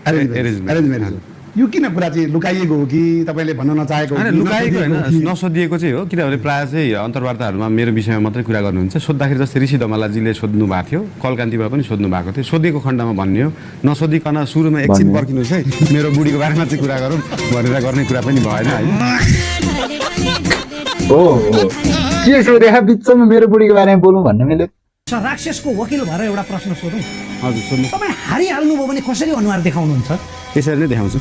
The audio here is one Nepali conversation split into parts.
एरेन्ज म्यारेज हो। यो किन कुरा चाहिँ लुकाइएको हो कि तपाईले भन्न नचाहेको हो? लुकाएको हैन, नसोधिएको चाहिँ हो। किनभने प्राय चाहिँ अन्तर्वार्ताहरूमा मेरो विषयमा मात्रै कुरा गर्नुहुन्छ। सोद्धाखेरि जस्तै ऋषि धमलाजीले सोध्नु भएको थियो, कलकान्तिमा पनि सोध्नु भएको थियो। सोधेको खण्डमा भन्ने हो, नसोधिकन सुरुमा एकछिन पर्खिनुहोस् है, मेरो बुढीको बारेमा चाहिँ कुरा गरौँ भनेर गर्ने कुरा पनि भएन है। हो के सोधे बिचमा मेरो बुढीको बारेमा बोलौँ भन्ने मैले राक्षसको वकिल भएर एउटा प्रश्न सोधौँ। हजुर सोध्नु। तपाईँ हारिहाल्नुभयो भने कसरी अनुहार देखाउनुहुन्छ? त्यसरी नै देखाउँछु।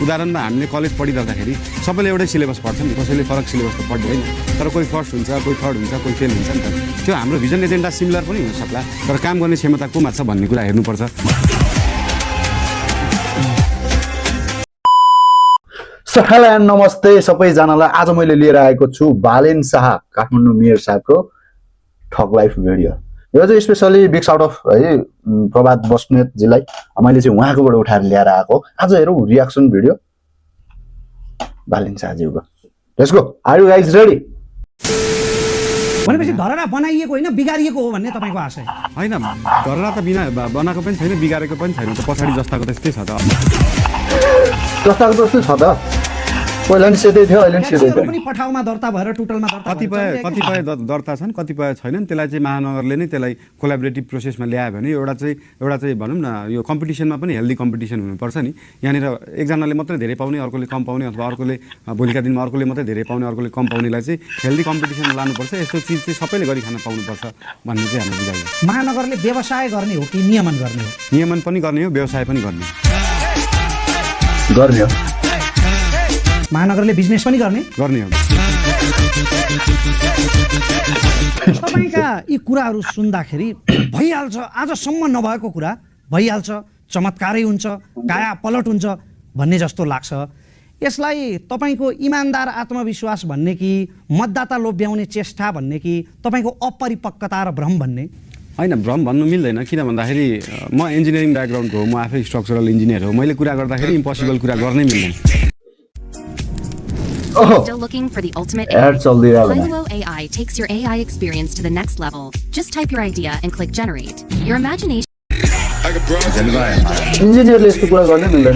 उदाहरणमा हामीले कलेज पढिरहँदाखेरि सबैले एउटै सिलेबस पढ्छ नि, कसैले फरक सिलेबस त पढ्दैन। तर कोही फर्स्ट हुन्छ, कोही थर्ड हुन्छ, कोही फेल हुन्छ नि त। त्यो हाम्रो भिजन एजेन्डा सिमिलर पनि हुनसक्ला, तर काम गर्ने क्षमता कोमा छ भन्ने कुरा हेर्नुपर्छ। हेलो एन्ड नमस्ते सबैजनालाई। आज मैले लिएर आएको छु बालेन शाह काठमाडौँ मेयर साहबको ठग लाइफ भिडियो। यो चाहिँ स्पेसली बिग साउट अफ है प्रभात बस्नेतजीलाई मैले चाहिँ उहाँकोबाट उठाएर ल्याएर आएको। आज हेरौँ रियाक्सन भिडियो बालेन शाहज्यूको। Let's go. Are you guys ready? भनेपछि धरहरा बनाइएको होइन, बिगारिएको हो भन्ने तपाईँको आशय होइन? धरहरा त बिना बनाएको पनि छैन, बिगारेको पनि छैन। त पछाडि जस्ताको त्यस्तै छ त। जस्ताको जस्तै छ त। पहिला नि सेतै थियो, अहिले नि सेतै थियो। पनि पठाउमा दर्ता भएर टोटलमा दर्ता कतिपय दर्ता छन्, कतिपय छैनन्। त्यसलाई चाहिँ महानगरले नै त्यसलाई कोलाबोरेटिभ प्रोसेसमा ल्यायो भने एउटा चाहिँ भनौँ न, यो कम्पिटिसनमा पनि हेल्दी कम्पिटिसन हुनुपर्छ नि। यहाँनिर एकजनाले मात्रै धेरै पाउने, अर्कोले कम पाउने, अथवा अर्कोले भोलिका दिनमा अर्कोले मात्रै धेरै पाउने, अर्कोले कम पाउनेलाई चाहिँ हेल्दी कम्पिटिसनमा लानुपर्छ। यस्तो चिज चाहिँ सबैले गरी खान पाउनुपर्छ भन्ने चाहिँ हाम्रो बुझाइ हो। महानगरले व्यवसाय गर्ने हो कि नियमन गर्ने हो? नियमन पनि गर्ने हो, व्यवसाय पनि गर्ने हो। महानगरले बिजनेस पनि गर्ने हो। तपाईँका यी कुराहरू सुन्दाखेरि भइहाल्छ, आजसम्म नभएको कुरा भइहाल्छ, चमत्कारै हुन्छ, काया पलट हुन्छ भन्ने जस्तो लाग्छ। यसलाई तपाईँको इमान्दार आत्मविश्वास भन्ने कि मतदाता लोभ्याउने चेष्टा भन्ने कि तपाईँको अपरिपक्वता र भ्रम भन्ने? होइन, भ्रम भन्नु मिल्दैन। किन भन्दाखेरि म इन्जिनियरिङ ब्याकग्राउन्डको हो, म आफै स्ट्रक्चरल इन्जिनियर हो। मैले कुरा गर्दाखेरि इम्पोसिबल कुरा गर्नै मिल्दैन। Still looking for the ultimate AI? Hilo AI takes your AI experience to the next level. Just type your idea and click generate. Your imagination. इन्जिनियरले यस्तो कुरा गर्नै मिल्दैन।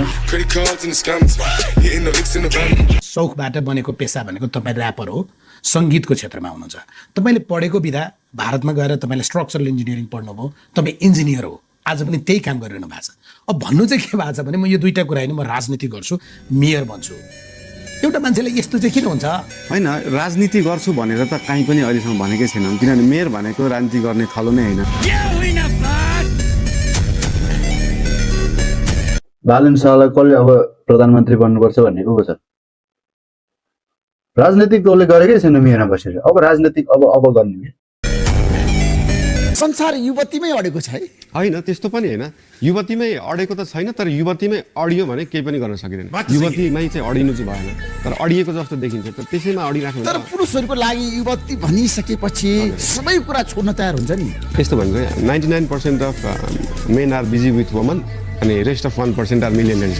शौकबाट बनेको पेसा भनेको तपाईँ ऱ्यापर हो, सङ्गीतको क्षेत्रमा हुनुहुन्छ। तपाईँले पढेको विधा भारतमा गएर तपाईँले स्ट्रक्चरल इन्जिनियरिङ पढ्नुभयो, तपाईँ इन्जिनियर हो, आज पनि त्यही काम गरिरहनु भएको छ। अब भन्नु चाहिँ के भएको छ भने म यो दुईवटा कुरा होइन, म राजनीति गर्छु, मेयर बन्छु। एउटा मान्छेले यस्तो चाहिँ किन हुन्छ? होइन, राजनीति गर्छु भनेर त कहीँ पनि अहिलेसम्म भनेकै छैनौँ। किनभने मेयर भनेको राजनीति गर्ने थलो नै होइन। बालेन शाहलाई कसले अब प्रधानमन्त्री बन्नुपर्छ भन्ने को छ? राजनीतिक दलले गरेकै छैन मेयरमा बसेर। अब राजनीतिक अब गर्ने संसार युवतीमै अडेको छ है? होइन, त्यस्तो पनि होइन। युवतीमै अडेको त छैन, तर युवतीमै अडियो भने केही पनि गर्न सकिँदैन। युवतीमै चाहिँ अडिनु चाहिँ भएन, तर अडिएको जस्तो देखिन्छ। त त्यसैमा अडिराख्नु। तर पुरुषहरूको लागि युवती भनिसकेपछि सबै कुरा छोड्न तयार हुन्छ नि। त्यस्तो भनेको 99% of men are busy with woman अनि रेस्ट अफ 1% आर मिलियनर्स।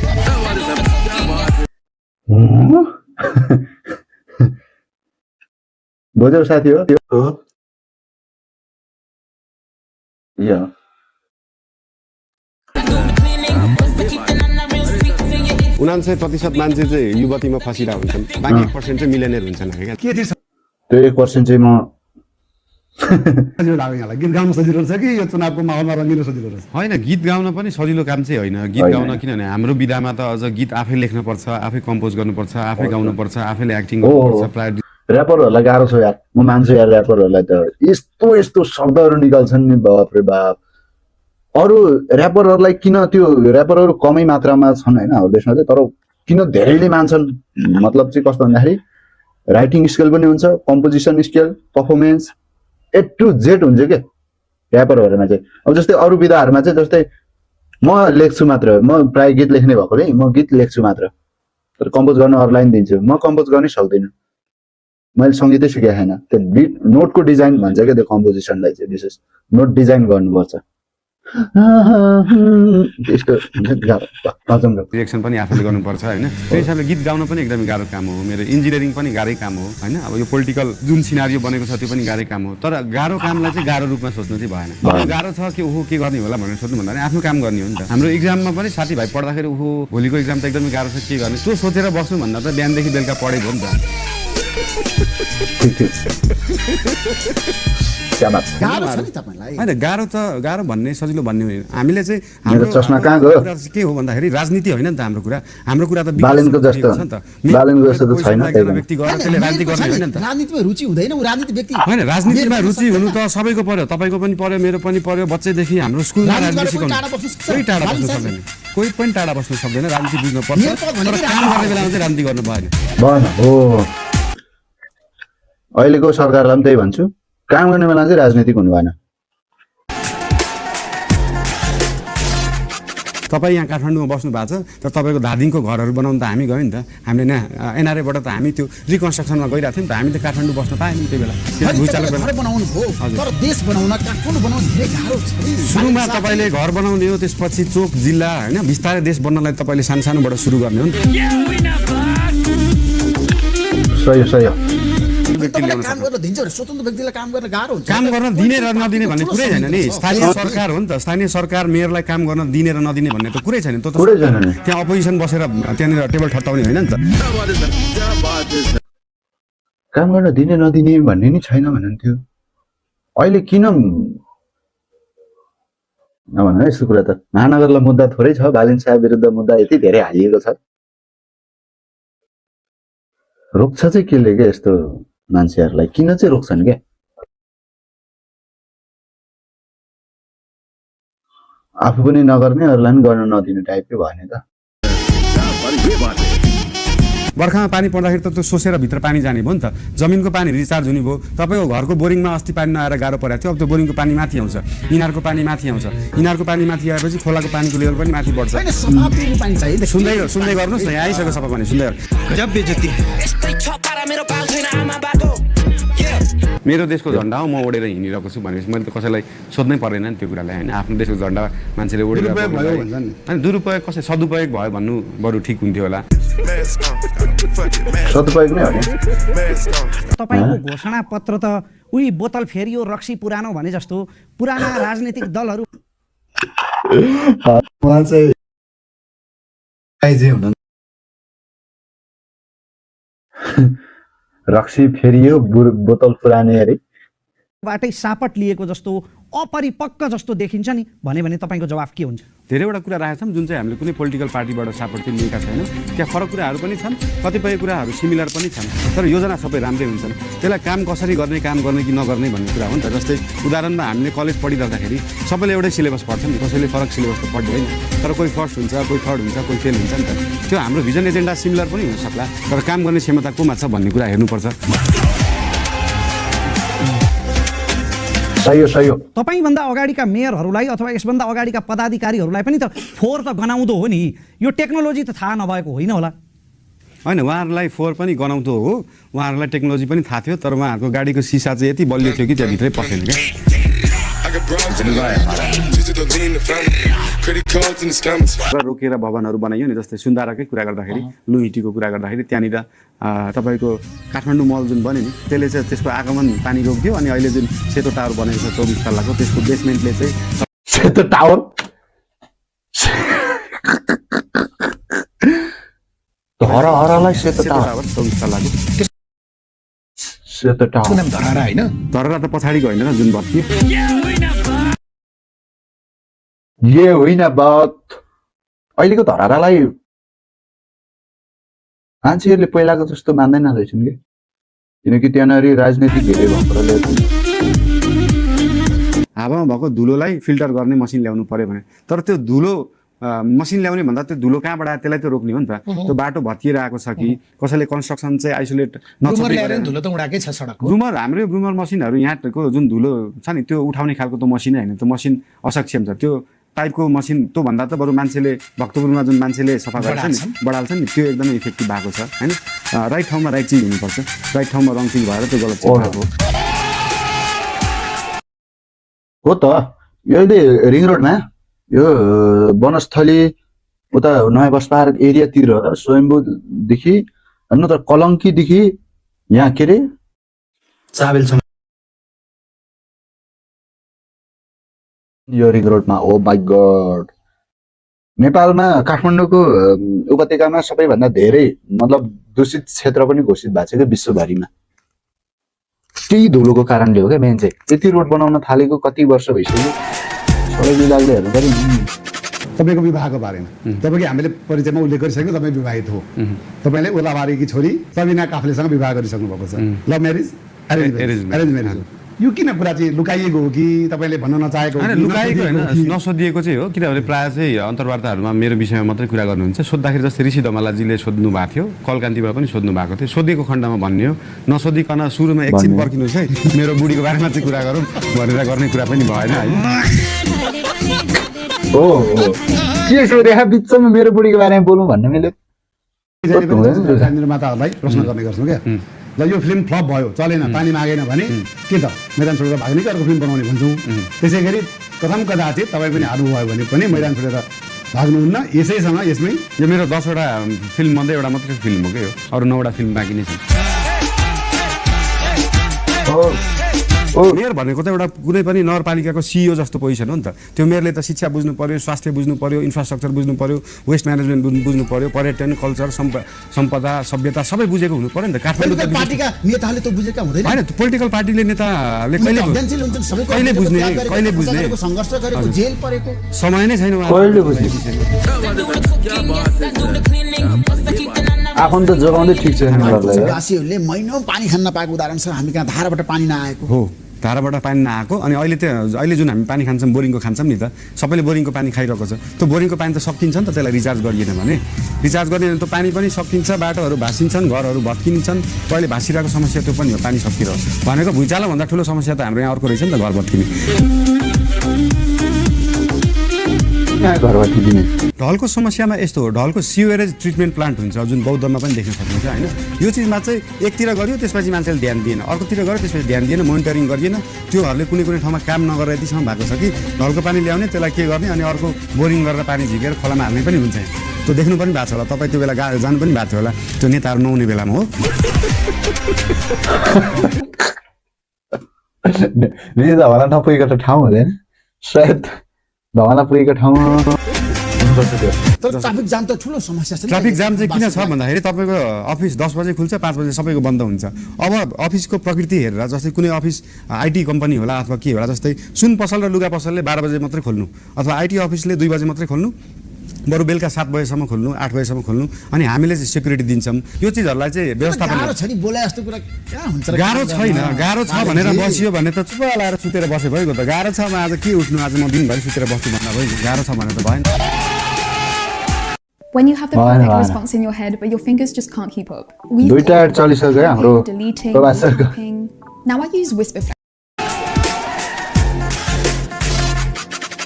बोजो साथी हो। या 99% मान्छे चाहिँ युवतीमा फसिरहेको हुन्छन्, बाँकी 1% चाहिँ मिलियनर हुन्छन्। के थियो त्यो 1% चाहिँ म सजिलो लाग्यो यहाँलाई? गीत गाउन सजिलो रहेछ कि यो चुनावको माहौलमा रङ्गिन सजिलो रहेछ? होइन, गीत गाउन पनि सजिलो काम चाहिँ होइन। गीत गाउन किनभने हाम्रो विधामा त अझ गीत आफै लेख्नुपर्छ, आफै कम्पोज गर्नुपर्छ, आफै गाउनुपर्छ, आफैले एक्टिङ गर्नुपर्छ। प्राय ऱ्यापरहरूलाई गाह्रो छ यार। म मान्छु यार, ऱ्यापरहरूलाई त यस्तो शब्दहरू निकाल्छन् नि, बाप रे बाप। अरू ऱ्यापरहरूलाई किन त्यो ऱ्यापरहरू कमै मात्रामा छन् होइन हाम्रो देशमा चाहिँ, तर किन धेरैले मान्छन् मतलब चाहिँ कस्तो भन्दाखेरि राइटिङ स्किल पनि हुन्छ, composition skill, performance A to Z हुन्छ के ऱ्यापरहरूमा चाहिँ। अब जस्तै अरू विधाहरूमा चाहिँ जस्तै म लेख्छु मात्र, म प्राय गीत लेख्ने भएकोले म गीत लेख्छु मात्र, तर कम्पोज गर्न अरूलाई नि दिन्छु। म कम्पोज गर्नै सक्दिनँ, मैले सङ्गीतै सिकेको छैन। त्यो बिट नोटको डिजाइन भन्छ क्या त्यो कम्पोजिसनलाई चाहिँ, विशेष नोट डिजाइन गर्नुपर्छ। त्यस्तो हुन्छ रिएक्सन पनि आफूले गर्नुपर्छ होइन त्यो हिसाबले गीत गाउन पनि एकदमै गाह्रो काम हो मेरो इन्जिनियरिङ पनि गाह्रै काम हो होइन अब यो पोलिटिकल जुन सिनारियो बनेको छ त्यो पनि गाह्रै काम हो तर गाह्रो कामलाई चाहिँ गाह्रो रूपमा सोच्नु चाहिँ भएन अब गाह्रो छ कि ओहो के गर्ने होला भनेर सोध्नु भन्दा आफ्नो काम गर्ने हो नि त हाम्रो इक्जाममा पनि साथीभाइ पढ्दाखेरि ओहो भोलिको इक्जाम त एकदमै गाह्रो छ के गर्ने त्यो सोचेर बस्नु भन्दा त बिहानदेखि बेलुका पढेको हो नि त होइन गाह्रो भन्ने सजिलो भन्ने होइन हामीले चाहिँ हाम्रो चस्मा कहाँ गयो कुरा चाहिँ के हो भन्दाखेरि राजनीति होइन नि त हाम्रो कुरा त बालेनको जस्तो त छैन व्यक्ति गएर त्यसले राजनीति गर्ने होइन नि त राजनीतिमा रुचि हुँदैन ऊ राजनीति व्यक्ति होइन राजनीतिमा रुचि हुनु त सबैको पर्यो तपाईँको पनि पर्यो मेरो पनि पर्यो बच्चैदेखि हाम्रो स्कुलमा राजनीति सिकाउनु कोही टाढा बस्नु सक्दैन कोही पनि टाढा बस्नु सक्दैन राजनीति बुझ्नु पर्छ तर काम गर्ने बेलामा चाहिँ राजनीति गर्नु भएन हो अहिलेको सरकारलाई पनि त्यही भन्छु काम गर्ने बेला चाहिँ राजनीतिक हुनु भएन तपाईँ यहाँ काठमाडौँमा बस्नु भएको छ तर तपाईँको धादिङको घरहरू बनाउनु त हामी गयौँ नि त हामीले एनआरएबाट त हामी त्यो रिकन्स्ट्रक्सनमा गइरहेको थियौँ नि त हामी त काठमाडौँ बस्न पाएनौँ त्यो बेला घर बनाउनु भयो तर देश बनाउन काठमाडौँ बनाउन धेरै गाह्रो छ सुरुमा तपाईँले घर बनाउने हो त्यसपछि चोक जिल्ला होइन बिस्तारै देश बन्नलाई तपाईँले सानोसानोबाट सुरु गर्ने हो नि सही काम गर्न दिन्छ भने स्वतन्त्र व्यक्तिलाई काम गर्न गाह्रो हुन्छ काम गर्न दिने र नदिने भन्ने कुरै छैन नि स्थानीय सरकार हो नि त स्थानीय सरकार मेयरलाई काम गर्न दिने र नदिने भन्ने त कुरै छैन त्यो त त्यहाँ अपोजिसन बसेर त्यहाँनिर टेबल ठट्टाउने होइन नि त काम गर्न दिने नदिने भन्ने नि छैन भन्नुहुन्थ्यो अहिले किन नभन यस्तो कुरा त महानगरलाई मुद्दा थोरै छ बालिन साहब विरुद्ध मुद्दा यति धेरै हालिएको छ रोक्छ चाहिँ केले के यस्तो मान्छेहरूलाई किन चाहिँ रोक्छन् क्या आफू पनि नगर्ने अरूलाई पनि गर्न नदिने टाइपकै भयो नि त बर्खामा पानी पर्दाखेरि त त्यो सोसेर भित्र पानी जाने भयो नि त जमिनको पानी रिचार्ज हुने भयो तपाईँको घरको बोरिङमा अस्ति पानी नआएर गाह्रो परेको थियो अब त्यो बोरिङको पानी माथि आउँछ इनारको पानी माथि आउँछ इनारको पानी माथि आएपछि खोलाको पानीको लेभल पनि माथि बढ्छ सुन्दै गर्नुहोस् न यहाँ आइसक्यो सबै पानी सुन्दै मेरो देशको झन्डा हो म ओढेर हिँडिरहेको छु भनेपछि मैले त कसैलाई सोध्नै पर्दैन नि त्यो कुरालाई होइन आफ्नो देशको झन्डा मान्छेले ओढेर होइन दुरुपयोग कसै सदुपयोग भयो भन्नु बरु ठिक हुन्थ्यो होला सदुपयोग नै हो नि तपाईँको घोषणा पत्र त उही बोतल फेरियो रक्सी पुरानो भने जस्तो पुराना राजनीतिक दलहरू रक्सी फेरियो बोतल पुराने अरे बाटै सापट लिएको जस्तो अपरिपक्व जस्तो देखिन्छ नि भने तपाईँको जवाफ के हुन्छ धेरैवटा कुरा राखेका छौँ जुन चाहिँ हामीले कुनै पोलिटिकल पार्टीबाट सापट चाहिँ लिएका छैनौँ त्यहाँ फरक कुराहरू पनि छन् कतिपय कुराहरू सिमिलर पनि छन् तर योजना सबै राम्रै हुन्छन् त्यसलाई काम कसरी गर्ने कि नगर्ने भन्ने कुरा हो नि त जस्तै उदाहरणमा हामीले कलेज पढिरहँदाखेरि सबैले एउटै सिलेबस पढ्छ नि कसैले फरक सिलेबस त पढ्दैन तर कोही फर्स्ट हुन्छ कोही थर्ड हुन्छ कोही फेल हुन्छ नि त त्यो हाम्रो भिजन एजेन्डा सिमिलर पनि हुनसक्ला तर काम गर्ने क्षमता कोमा छ भन्ने कुरा हेर्नुपर्छ तपाईँभन्दा अगाडिका मेयरहरूलाई अथवा यसभन्दा अगाडिका पदाधिकारीहरूलाई पनि त फोहोर त गनाउँदो हो नि यो टेक्नोलोजी त थाहा नभएको होइन होला होइन उहाँहरूलाई फोहोर पनि गनाउँदो हो उहाँहरूलाई टेक्नोलोजी पनि थाहा थियो तर उहाँहरूको गाडीको सिसा चाहिँ यति बलियो थियो कि त्यहाँभित्रै पसेन क्या रोकेर भवनहरू बनाइयो नि जस्तै सुन्दाराकै कुरा गर्दाखेरि लुइटीको कुरा गर्दाखेरि त्यहाँनिर तपाईँको काठमाडौँ मल जुन बन्यो नि त्यसले चाहिँ त्यसको आगमन पानी रोक्थ्यो अनि अहिले जुन सेतो टावर बनेको छ 24 तल्लाको त्यसको बेसमेन्टले चाहिँ सेतो टावर धराहरालाई सेतो टावर 24 तल्लाको सेतो टावर धराहरा होइन धराहरा त पछाडिको होइन र जुन बत्ती ये होइन बात अहिलेको धराहरालाई मान्छेहरूले पहिलाको जस्तो मान्दैन रहेछन् कि किनकि त्यहाँनिर राजनीतिक धेरै भएकोले हावामा भएको धुलोलाई फिल्टर गर्ने मसिन ल्याउनु पर्यो भने तर त्यो धुलो मसिन ल्याउने भन्दा त्यो धुलो कहाँबाट आयो त्यसलाई त रोक्ने हो नि त त्यो बाटो भत्किएर आएको छ कि कसैले कन्स्ट्रक्सन चाहिँ आइसोलेट धुलो त उडाकै छ सडकको ब्रुमर हाम्रो ब्रुमर मसिनहरू यहाँको जुन धुलो छ नि त्यो उठाउने खालको त मसिनै होइन त्यो मसिन असक्षम छ त्यो टाइपको मसिन त्यो भन्दा त बरु मान्छेले भक्तपुरमा जुन मान्छेले सफा गर्छ नि बढाल्छ नि त्यो एकदमै इफेक्टिभ भएको छ होइन राइट ठाउँमा राइट चिज हुनुपर्छ राइट ठाउँमा रङ चिज भएर त्यो गलत चिज भएको हो त अहिले रिङ रोडमा यो वनस्थली उता नयाँ बस पार्क एरियातिर स्वयम्भूदेखि नत्र कलङ्कीदेखि यहाँ के अरे चाबेलसम्म यो रिङ रोडमा ओ माई गड नेपालमा काठमाडौँको उपत्यकामा सबैभन्दा धेरै मतलब दूषित क्षेत्र पनि घोषित भएको छ क्या विश्वभरिमा त्यही धुलोको कारणले हो क्या मेन चाहिँ यति रोड बनाउन थालेको कति वर्ष भइसक्यो सबै विभागले हेर्नु पर्यो तपाईँको विवाहको बारेमा तपाईँको हामीले परिचयमा उल्लेख गरिसक्यौँ तपाईँ विवाहित हो तपाईँले ओलाबारीकी छोरी सबिना काफ्लेसँग विवाह गरिसक्नु भएको छ लभ म्यारिज अरेन्ज म्यारिज हो यो किन कुरा चाहिँ लुकाइएको हो कि तपाईँले भन्न नचाहेको हो कि लुकाएको होइन नसोधिएको हो कि? नसोधिएको चाहिँ हो किनभने प्रायः चाहिँ अन्तर्वार्ताहरूमा मेरो विषयमा मात्रै कुरा गर्नुहुन्छ सोद्धाखेरि जस्तै ऋषि धमलाजीले सोध्नु भएको थियो कलकान्तिबाट पनि सोध्नु भएको थियो सोधेको खण्डमा भन्ने हो नसोधिकन सुरुमा एकछिन पर्खिनुहोस् है मेरो बुढीको बारेमा चाहिँ कुरा गरौँ भनेर गर्ने कुरा पनि भएन है हो के सोधे बिचमा मेरो बुढीको बारेमा बोलौँ भन्ने मैले जहिले पनि जस्तो निर्माताहरूलाई प्रश्न गर्ने गर्छौँ क्या ल यो फिल्म फ्लप भयो चलेन पानी मागेन भने के त मैदान छोडेर भाग्ने कि अर्को फिल्म बनाउने भन्छौँ त्यसै गरी कथम कदाचित तपाईँ पनि हाल्नुभयो भने पनि मैदान छोडेर भाग्नुहुन्न यसैसँग यसमै यो मेरो 10वटा फिल्म मध्ये एउटा मात्रै फिल्म हो क्या यो अरू 9वटा फिल्म बाँकी नै छ मेयर भनेको त एउटा कुनै पनि नगरपालिकाको सिइओ जस्तो पोजिसन हो नि त त्यो मेयरले त शिक्षा बुझ्नु पर्यो स्वास्थ्य बुझ्नु पर्यो इन्फ्रास्ट्रक्चर बुझ्नु पर्यो वेस्ट म्यानेजमेन्ट बुझ्नु पर्यो पर्यटन कल्चर सम्पदा सभ्यता सबै बुझेको हुनु पर्यो नि त काठमाडौँ पोलिटिकल पार्टीका नेताहरूले त बुझेका हुँदैन होइन पोलिटिकल पार्टीले नेताले कहिले संवेदनशील हुन्छन् सबै कहिले बुझ्ने कहिले बुझ्ने सङ्घर्ष गरेको जेल परेको समय नै छैन कहिले बुझ्ने आफन्त जोगाउँदै ठिक छ वासीहरूले महिनौ पानी खान नपाएको उदाहरण छ हामी कहाँ धाराबाट पानी नआएको हो धाराबाट पानी नआएको अनि अहिले जुन हामी पानी खान्छौँ बोरिङको खान्छौँ नि त सबैले बोरिङको पानी खाइरहेको छ त्यो बोरिङको पानी त सकिन्छ नि त त्यसलाई रिचार्ज गरिएन भने रिचार्ज गर्ने त पानी पनि सकिन्छ बाटोहरू भाँसिन्छन् घरहरू भत्किन्छन् अहिले भाँसिरहेको समस्या त्यो पनि हो पानी सकिरह्यो भनेको भुइँचालोभन्दा ठुलो समस्या त हाम्रो यहाँ अर्को रहेछ नि त घर भत्किने ढलको समस्यामा यस्तो हो ढलको सिवेरेज ट्रिटमेन्ट प्लान्ट हुन्छ जुन बौद्धमा पनि देख्न सक्नुहुन्छ होइन यो चिजमा चाहिँ एकतिर गर्यो त्यसपछि मान्छेले ध्यान दिएन अर्कोतिर गर्यो त्यसपछि ध्यान दिएन मोनिटरिङ गरिएन त्योहरूले कुनै कुनै ठाउँमा काम नगरेर यतिसम्म भएको छ कि ढलको पानी ल्याउने त्यसलाई के गर्ने अनि अर्को बोरिङ गरेर पानी झिकेर खोलामा हाल्ने पनि हुन्छ त्यो देख्नु पनि भएको छ होला तपाईँ त्यो बेला जानु पनि भएको थियो होला त्यो नेताहरू नहुने बेलामा हो धमाला नपुगेको त ठाउँ हुँदैन सायद धमाला पुगेको ठाउँमा तर ट्राफिक जाम त ठुलो समस्या छ नि। ट्राफिक जाम चाहिँ किन छ भन्दाखेरि तपाईँको अफिस 10 बजे खुल्छ 5 बजे सबैको बन्द हुन्छ अब अफिसको प्रकृति हेरेर जस्तै कुनै अफिस आइटी कम्पनी होला अथवा के होला जस्तै सुन पसल र लुगा पसलले 12 बजे मात्रै खोल्नु अथवा आइटी अफिसले 2 बजे मात्रै खोल्नु बरु बेलुका 7 बजेसम्म खोल्नु 8 बजेसम्म खोल्नु अनि हामीले चाहिँ सेक्युरिटी दिन्छौँ यो चिजहरूलाई चाहिँ व्यवस्थापन गाह्रो छ नि बोले जस्तो कुरा कहाँ हुन्छ र गाह्रो छैन गाह्रो छ भनेर बसियो भने त चुप लाएर सुतेर बसे भइगयो त गाह्रो छ आज के उठ्नु आज म दिनभरि सुतेर बस्छु भन्दा भयो गाह्रो छ भने त भएन When you have the perfect response in your head, but your fingers just can't keep up. दुईटा एड चलिसक्यो हाम्रो deleting, प्रवासरको typing. Now I use Whisper Flash.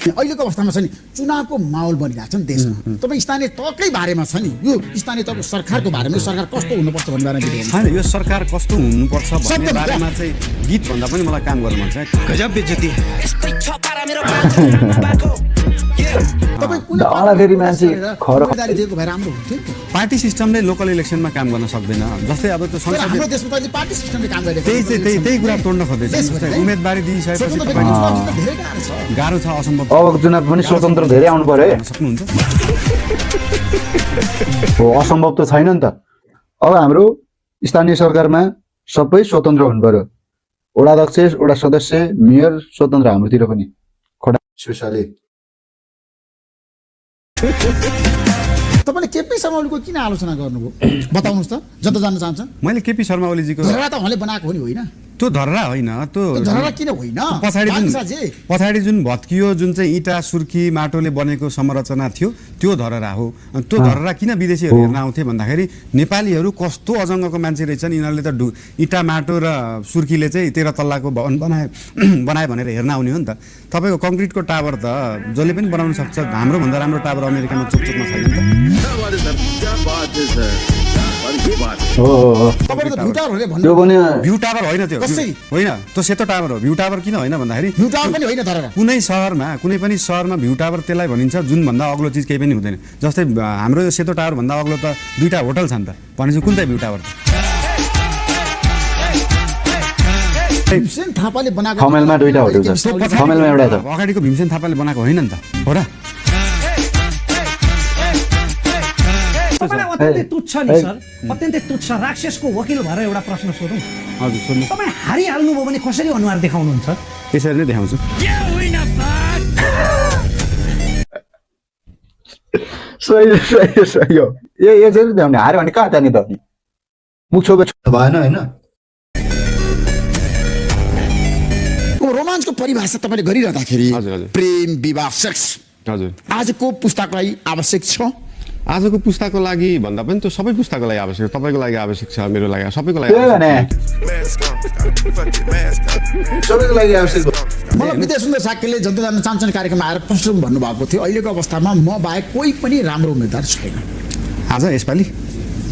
अहिलेको अवस्थामा छ नि चुनावको माहौल बनिरहेको छ नि देशमा तपाईँ स्थानीय तहकै बारेमा छ नि यो स्थानीय तहको सरकारको बारेमा यो सरकार कस्तो हुनुपर्छ भन्ने बारेमा भिडियो छैन यो सरकार कस्तो हुनुपर्छ भन्ने बारेमा चाहिँ गीत भन्दा पनि मलाई काम गर्नु मन छ तपाईँ कुन फेरि मान्छे जिम्मेदारी दिएको भए राम्रो हुन्थ्यो नि त। पार्टी सिस्टमले लोकल इलेक्सनमा काम गर्न सक्दैन जस्तै अब त्यो तर हाम्रो संसदीय देशमा त अहिले पार्टी सिस्टमले काम गरिरहेको त्यही कुरा तोड्न खोज्दैछ जस्तै उम्मेदवारी दिइसकेपछि स्वतन्त्र तपाईँ व्यक्ति चुनाव जित्न धेरै गाह्रो छ गाह्रो छ असम्भव अबको चुनाव पनि स्वतन्त्र धेरै आउनु पर्यो है सक्नुहुन्छ हो असम्भव त छैन नि त अब हाम्रो स्थानीय सरकारमा सबै स्वतन्त्र हुनु पर्यो वडा अध्यक्ष वडा सदस्य मेयर स्वतन्त्र हाम्रोतिर पनि खडा सुशाले तपाईँले केपी शर्मा ओलीको किन आलोचना गर्नुभयो बताउनुहोस् त जता जान्न चाहन्छ मैले केपी शर्मा ओलीजीको धरहरा त उहाँले बनाएको हो नि होइन त्यो धरहरा होइन त्यो धरहरा किन होइन पछाडि जुन भत्कियो जुन चाहिँ इँटा सुर्खी माटोले बनेको संरचना थियो त्यो धरहरा हो अनि त्यो धरहरा किन विदेशीहरू हेर्न आउँथे भन्दाखेरि नेपालीहरू कस्तो अजङ्गको मान्छे रहेछन् यिनीहरूले त इँटा माटो र सुर्खीले चाहिँ 13 तल्लाको भवन बनाए भनेर हेर्न आउने हो नि त तपाईँको कङ्क्रिटको टावर त जसले पनि बनाउन सक्छ हाम्रो भन्दा राम्रो टावर अमेरिकामा चुकचुकमा छैन नि त हो तपाईँले त भ्यू टावर भनेर भन्नु त्यो पनि भ्यू टावर होइन त्यो कसरी? होइन त्यो सेतो टावर हो भ्यू टावर किन होइन भन्दाखेरि भ्यू टावर पनि होइन तर कुनै पनि सहरमा भ्यू टावर त्यसलाई भनिन्छ जुन भन्दा अग्लो चिज केही पनि हुँदैन जस्तै हाम्रो यो सेतो टावर भन्दा अग्लो त 2टा होटल छन् त भनेपछि कुन चाहिँ भ्यू टावर त भीमसेन थापाले बनाएको खमेलमा 2टा होटल छ खमेलमा एउटा छ अगाडिको भीमसेन थापाले बनाएको होइन नि त हो र तपाईँलाई अत्यन्तै तुच्छ नि सर अत्यन्तै तुच्छ राक्षसको वकिल भएर एउटा प्रश्न सोधौँ हजुर सुन्नु तपाईँ हारिहाल्नुभयो भने कसरी अनुहार देखाउनुहुन्छ त्यसरी नै देखाउँछु सही हो यसरी ल्याउने हार्यो भने कहाँ जाने त अनि मुख छोपे भएन होइन रोमान्चको परिभाषा तपाईँले गरिरहँदाखेरि हजुर, हजुर। प्रेम विवाह सेक्स हजुर आजको पुस्ताको लागि आवश्यक छ आजको पुस्ताको लागि भन्दा पनि त्यो सबै पुस्ताको लागि आवश्यक छ तपाईँको लागि आवश्यक छ मेरो लागि सबैको लागि त्यही भने सबैको लागि आवश्यक मलाई विद्या सुन्दर साक्यले जनता जान्न चाहन्छन् कार्यक्रममा आएर प्रश्न भन्नुभएको थियो अहिलेको अवस्थामा म बाहेक कोही पनि राम्रो उम्मेदवार छैन आज यसपालि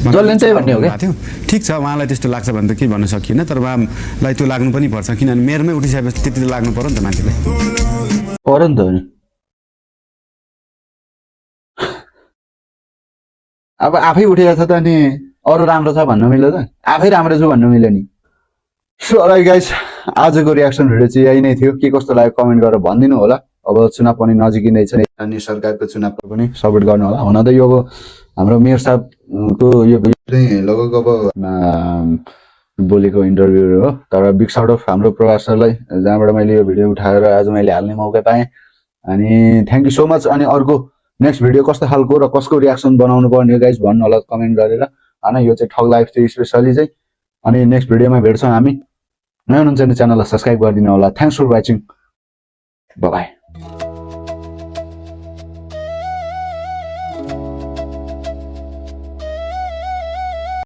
जसले चाहिँ भन्ने हो क्या थियो ठिक छ उहाँलाई त्यस्तो लाग्छ भने त केही भन्न सकिएन तर उहाँलाई त्यो लाग्नु पनि पर्छ किनभने मेरोमै उठिसकेपछि त्यति त लाग्नु पर्यो नि त मान्छेलाई पर्यो नि त नि अब आफै उठेको छ त अनि अरू राम्रो छ भन्न मिल्यो त आफै राम्रो छु भन्नु मिल्यो नि सो अलराइट गाइस आजको रियाक्सन भिडियो चाहिँ यही नै थियो के कस्तो लाग्यो कमेन्ट गरेर भनिदिनु होला अब चुनाव पनि नजिकै छ अनि सरकारको चुनावको पनि सपोर्ट गर्नु होला हुन त यो अब हाम्रो मेयर साहबको यो चाहिँ लगभग अब बोलेको इन्टरभ्यू हो तर बिग साउट अफ हाम्रो प्रवास सरलाई जहाँबाट मैले यो भिडियो उठाएर आज मैले हाल्ने मौका पाएँ अनि थ्याङ्क यू सो मच अनि अर्को नेक्स्ट भिडियो कस्तो खालको र कसको रियाक्सन बनाउनु पर्ने गाइज भन्नु होला कमेन्ट गरेर होइन यो चाहिँ ठग लाइफ थियो स्पेसली चाहिँ अनि नेक्स्ट भिडियोमा भेट्छौँ हामी नयाँ हुनुहुन्छ भने च्यानललाई सब्सक्राइब गरिदिनु होला थ्याङ्क्स फर वाचिङ बाई